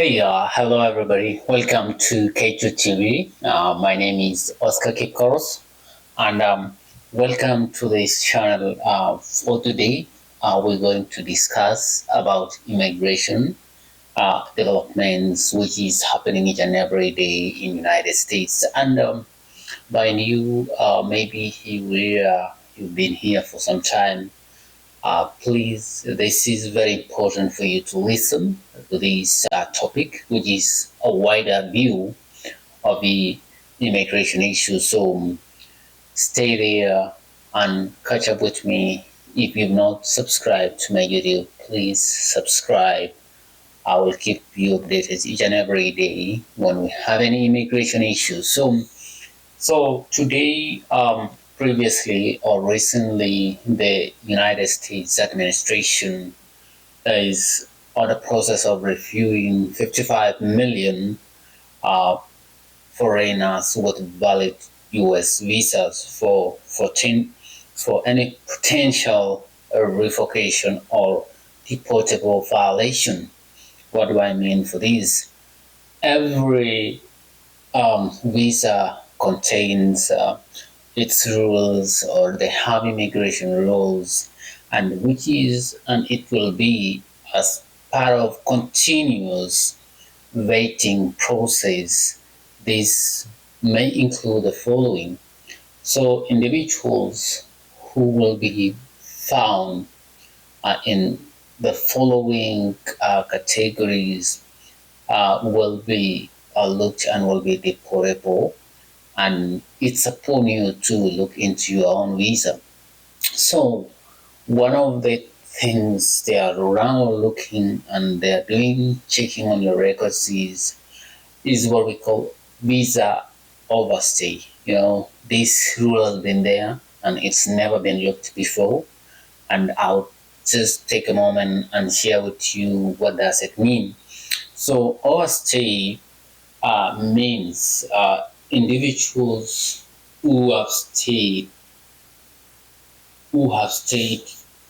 Hello everybody. Welcome to K2 TV. My name is Oscar Kikoros, and welcome to this channel. For today, we're going to discuss about immigration developments, which is happening each and every day in United States. And by new, maybe you've been here for some time. Please, this is very important for you to listen to this topic, which is a wider view of the immigration issue. So stay there and catch up with me. If you've not subscribed to my YouTube, please subscribe. I will keep you updated each and every day when we have any immigration issues. So today, previously or recently, the United States administration is on the process of reviewing 55 million uh, foreigners with valid U.S. visas for any potential revocation or deportable violation. What do I mean for this? Every visa contains its rules, or they have immigration rules, and it will be as part of continuous vetting process. This may include the following. So individuals who will be found in the following categories will be looked and will be deportable, and it's upon you to look into your own visa. So one of the things they are around looking and they are doing checking on your records is what we call visa overstay. This rule has been there and it's never been looked before. And I'll just take a moment and share with you what does it mean. So overstay means individuals who have stayed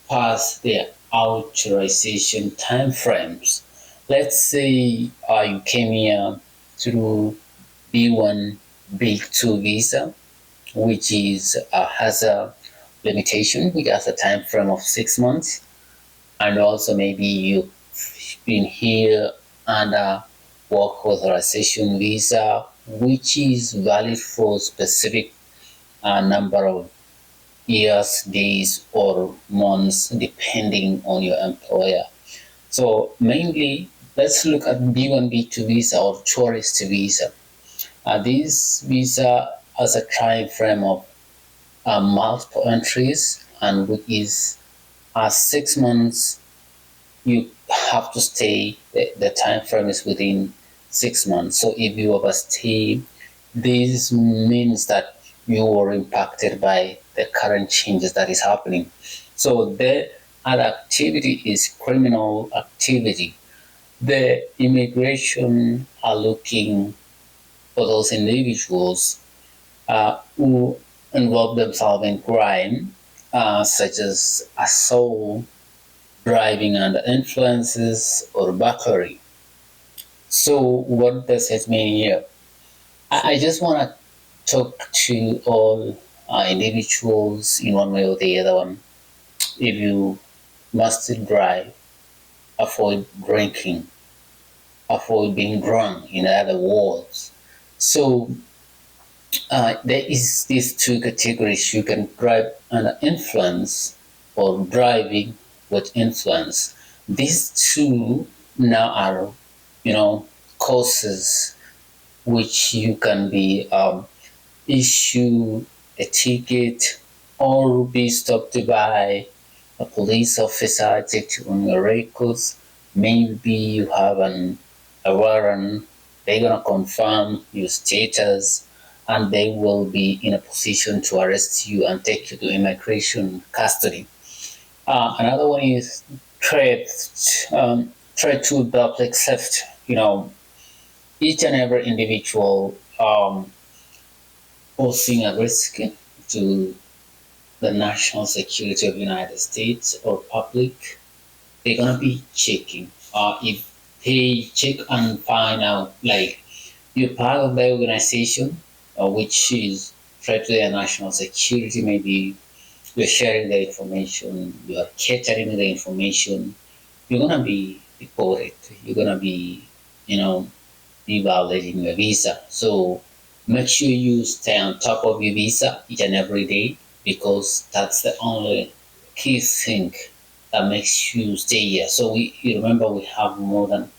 past their authorization timeframes. Let's say you came here through B1, B2 visa, which is has a limitation, which has a time frame of 6 months, and also maybe you've been here under work authorization visa, which is valid for specific number of years, days, or months, depending on your employer. So mainly, let's look at B1, B2 visa or tourist visa. This visa has a time frame of multiple entries, and which is 6 months. You have to stay. The time frame is within 6 months. So if you overstay, this means that you were impacted by the current changes that is happening. So the other activity is criminal activity. The immigration are looking for those individuals who involve themselves in crime, such as assault, driving under influences, or battery. So what does it mean here? I just want to talk to all individuals in one way or the other one. If you must drive, avoid drinking, avoid being drunk, in other words. So there is these two categories. You can drive under influence or driving with influence. These two now are, causes which you can be issue a ticket or be stopped by a police officer, check on your records. Maybe you have a warrant. They're gonna confirm your status, and they will be in a position to arrest you and take you to immigration custody. Another one is threat to public safety. Each and every individual posing a risk to the national security of the United States or public, they're gonna be checking. If They check and find out like you're part of the organization, which is threat to their national security. Maybe you're sharing the information, you are catering the information. You're gonna be deported. You're gonna be, you know, be violating your visa. So make sure you stay on top of your visa each and every day because that's the only key thing that makes you stay here. So you remember we have more than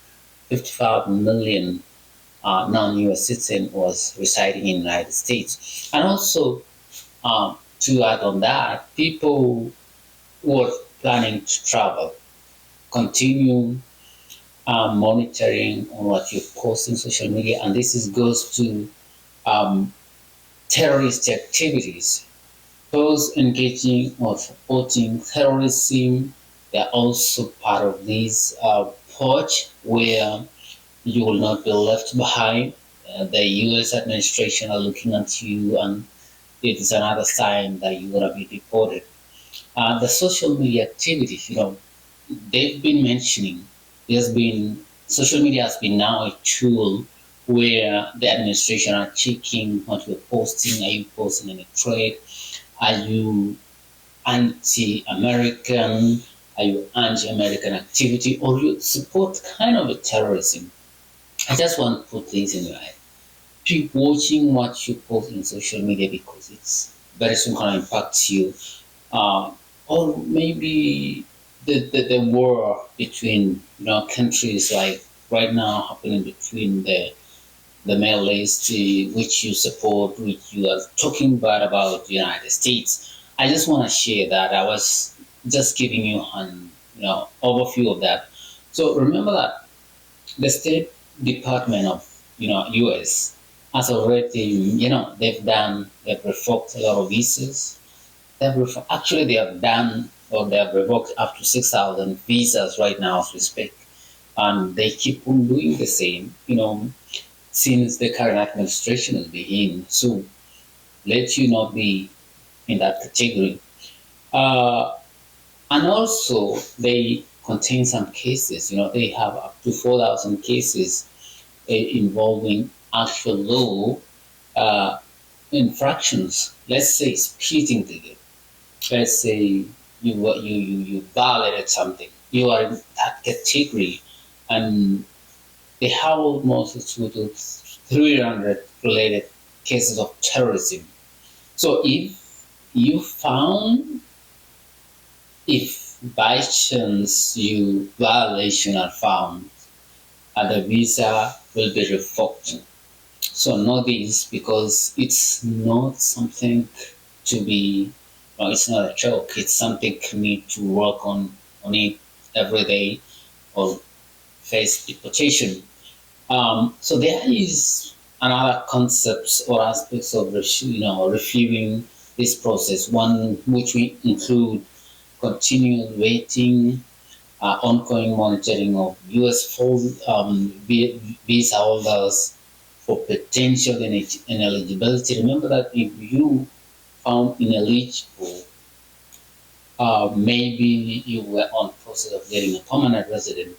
55 million non-US citizen was residing in the United States. And also to add on that, people who are planning to travel continue monitoring on what you post in social media, and this goes to um, terrorist activities. Those engaging or supporting terrorism, they're also part of this purge where you will not be left behind. The U.S. administration are looking at you, and it is another sign that you're gonna be deported. The social media activities, they've been mentioning. There's been social media has been now a tool where the administration are checking what you're posting. Are you posting in a trade? Are you anti-American? Are you anti-American activity, or you support kind of a terrorism? I just want to put things in your head. Keep watching what you post in social media because it's very soon gonna impact you. Uh, or maybe the war between countries like right now happening between the Middle East, which you support, which you are talking about the United States. I just want to share that. I was just giving you an overview of that. So remember that the State Department of U.S. has already they've revoked a lot of visas. Actually they have done or they have revoked up to 6,000 visas right now as we speak, and they keep on doing the same. Since the current administration has begun. So let you not be in that category. Uh, and also, they contain some cases. They have up to 4,000 cases involving actual law uh, infractions. Let's say speeding ticket. Let's say you violated something. You are in that category, and they have almost 300 related cases of terrorism. So if by chance you violation are found, and the visa will be revoked. So know this because it's not something to be, no, it's not a joke. It's something you need to work on it every day or face deportation. So there is another concepts or aspects of reviewing this process. One which we include continual waiting, ongoing monitoring of U.S. visa holders for potential ineligibility. Remember that if you found ineligible, maybe you were on process of getting a permanent resident,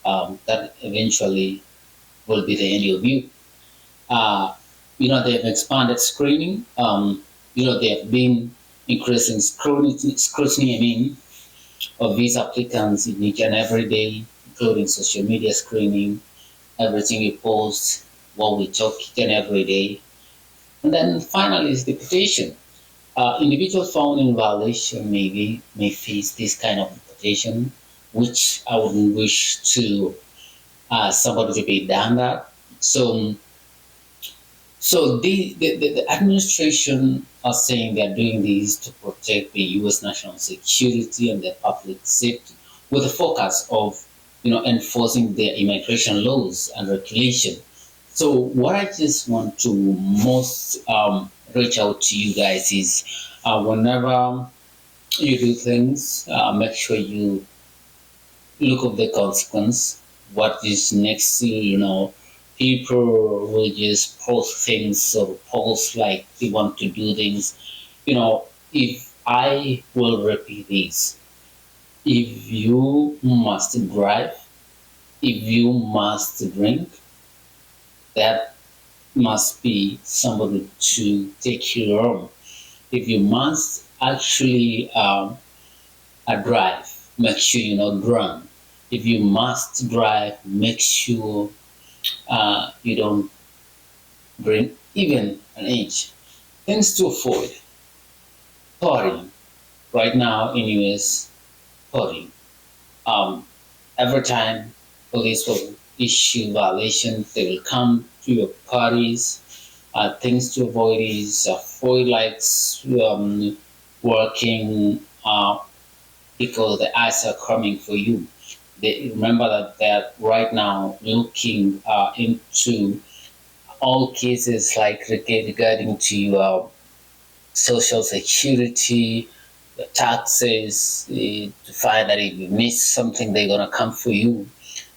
that eventually will be the end of you. Uh, they've expanded screening. They have been increasing scrutiny, of these applicants in each and every day, including social media screening, everything we post, what we talk each and every day. And then finally is deportation. Individuals found in violation may face this kind of deportation, which I wouldn't wish to somebody to be done that. So the administration are saying they're doing this to protect the U.S. national security and their public safety with the focus of enforcing their immigration laws and regulation. So what I just want to most reach out to you guys is whenever you do things, make sure you look up the consequence. What is next? People will just post things or post like they want to do things. If I will repeat this, if you must drive, If you must drink, that must be somebody to take care of. If you must actually drive, make sure you're not drunk. If you must drive, make sure you don't drink even an inch. Things to avoid: partying. Right now in US, partying. Um, every time police will issue violations, they will come to your parties. Things to avoid is avoid lights working because the eyes are coming for you. They remember that they're right now looking into all cases like regarding to social security, the taxes, to find that if you miss something, they're gonna come for you.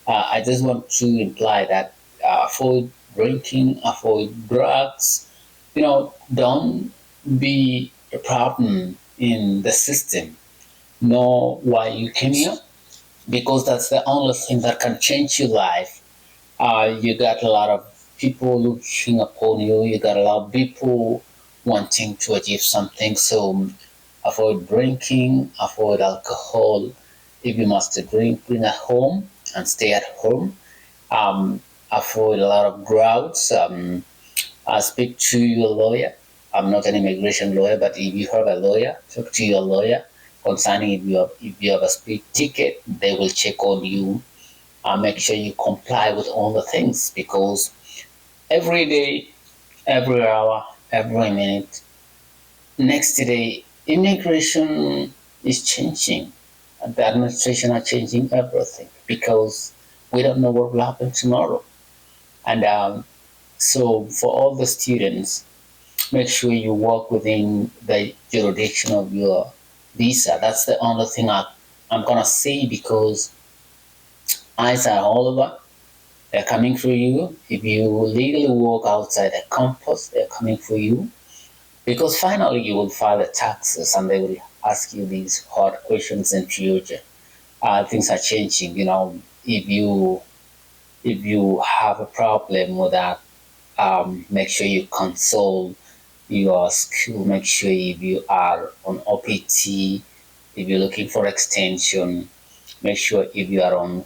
I just want to imply that avoid drinking, avoid drugs. Don't be a problem in the system. Know why you came here, because that's the only thing that can change your life. You got a lot of people looking upon you. You got a lot of people wanting to achieve something. So avoid drinking, avoid alcohol. If you must drink, bring at home and stay at home. Um, avoid a lot of crowds. Speak to your lawyer. I'm not an immigration lawyer, but if you have a lawyer, talk to your lawyer concerning if you have a speed ticket. They will check on you. Make sure you comply with all the things, because every day, every hour, every minute, next day, immigration is changing. The administration are changing everything because we don't know what will happen tomorrow. And so, for all the students, make sure you work within the jurisdiction of your visa. That's the only thing I'm gonna say, because eyes are all over. They're coming for you. If you legally walk outside the campus, they're coming for you, because finally you will file the taxes and they will ask you these hard questions in future. Things are changing. If you have a problem with that, make sure you consult your school. Make sure if you are on OPT, if you're looking for extension, make sure if you are on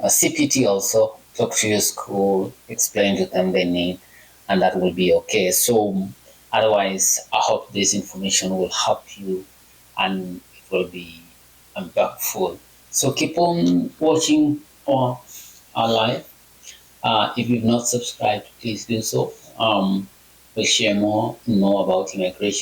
a CPT also, talk to your school, explain to them the need, and that will be okay. So otherwise, I hope this information will help you and it will be impactful. So keep on watching our live. If you've not subscribed, please do so. We'll share more and more about immigration.